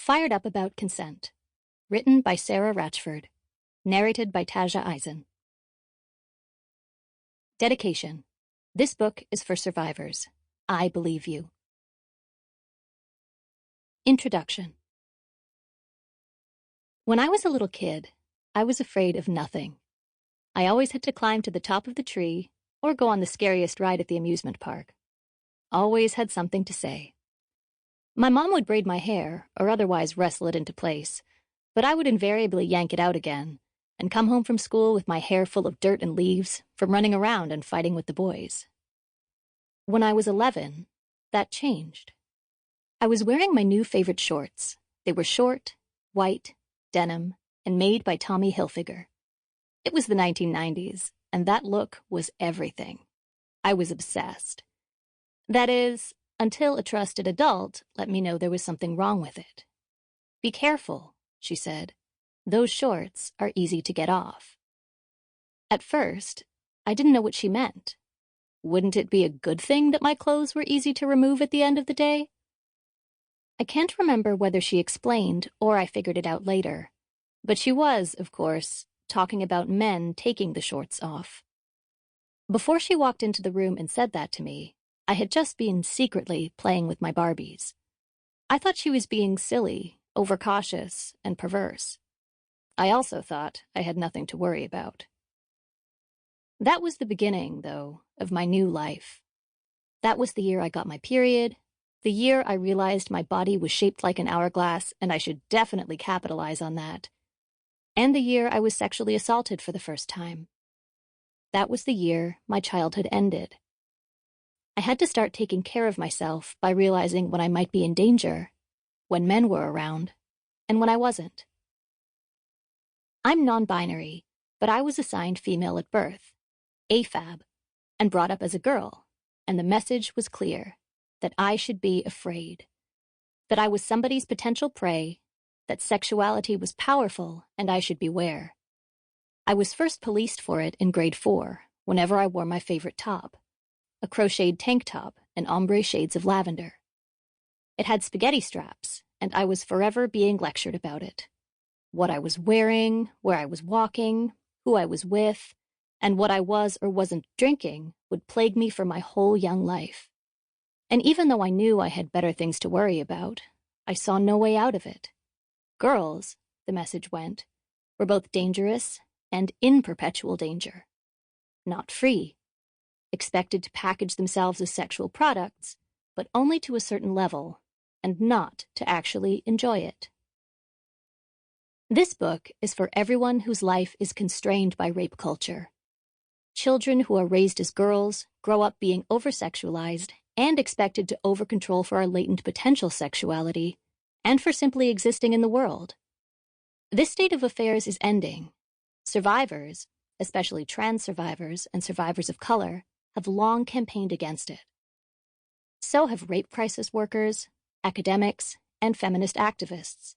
Fired Up About Consent. Written by Sarah Ratchford. Narrated by Tajja Isen. Dedication. This book is for survivors. I believe you. Introduction. When I was a little kid, I was afraid of nothing. I always had to climb to the top of the tree or go on the scariest ride at the amusement park. Always had something to say. My mom would braid my hair or otherwise wrestle it into place, but I would invariably yank it out again and come home from school with my hair full of dirt and leaves from running around and fighting with the boys. When I was 11, that changed. I was wearing my new favorite shorts. They were short, white, denim, and made by Tommy Hilfiger. It was the 1990s, and that look was everything. I was obsessed. That is, until a trusted adult let me know there was something wrong with it. Be careful, she said. Those shorts are easy to get off. At first, I didn't know what she meant. Wouldn't it be a good thing that my clothes were easy to remove at the end of the day? I can't remember whether she explained or I figured it out later, but she was, of course, talking about men taking the shorts off. Before she walked into the room and said that to me, I had just been secretly playing with my Barbies. I thought she was being silly, overcautious, and perverse. I also thought I had nothing to worry about. That was the beginning, though, of my new life. That was the year I got my period, the year I realized my body was shaped like an hourglass and I should definitely capitalize on that, and the year I was sexually assaulted for the first time. That was the year my childhood ended. I had to start taking care of myself by realizing when I might be in danger, when men were around, and when I wasn't. I'm non-binary, but I was assigned female at birth, AFAB, and brought up as a girl, and the message was clear, that I should be afraid, that I was somebody's potential prey, that sexuality was powerful and I should beware. I was first policed for it in grade 4, whenever I wore my favorite top, a crocheted tank top and ombre shades of lavender. It had spaghetti straps, and I was forever being lectured about it. What I was wearing, where I was walking, who I was with, and what I was or wasn't drinking would plague me for my whole young life. And even though I knew I had better things to worry about, I saw no way out of it. Girls, the message went, were both dangerous and in perpetual danger. Not free. Expected to package themselves as sexual products, but only to a certain level, and not to actually enjoy it. This book is for everyone whose life is constrained by rape culture. Children who are raised as girls grow up being over-sexualized and expected to over-control for our latent potential sexuality, and for simply existing in the world. This state of affairs is ending. Survivors, especially trans survivors and survivors of color, have long campaigned against it. So have rape crisis workers, academics, and feminist activists.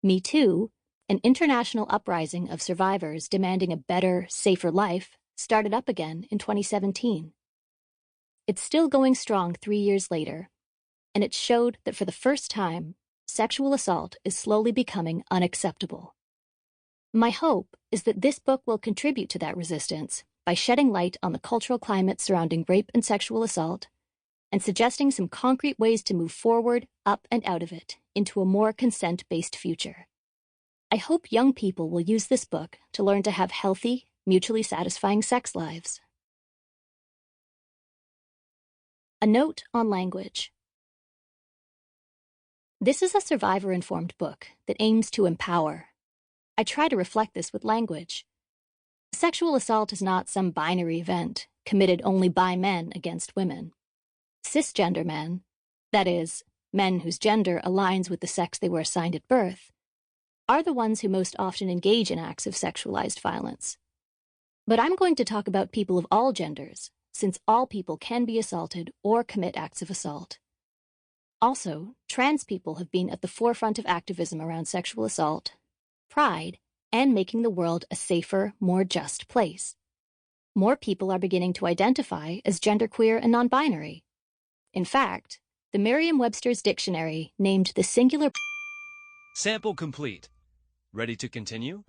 Me Too, an international uprising of survivors demanding a better, safer life, started up again in 2017. It's still going strong 3 years later, and it showed that for the first time, sexual assault is slowly becoming unacceptable. My hope is that this book will contribute to that resistance by shedding light on the cultural climate surrounding rape and sexual assault, and suggesting some concrete ways to move forward, up and out of it, into a more consent-based future. I hope young people will use this book to learn to have healthy, mutually satisfying sex lives. A note on language. This is a survivor-informed book that aims to empower. I try to reflect this with language. Sexual assault is not some binary event committed only by men against women. Cisgender men, that is, men whose gender aligns with the sex they were assigned at birth, are the ones who most often engage in acts of sexualized violence. But I'm going to talk about people of all genders, since all people can be assaulted or commit acts of assault. Also, trans people have been at the forefront of activism around sexual assault, pride, and making the world a safer, more just place. More people are beginning to identify as genderqueer and non-binary. In fact, the Merriam-Webster's dictionary named the singular Sample complete. Ready to continue?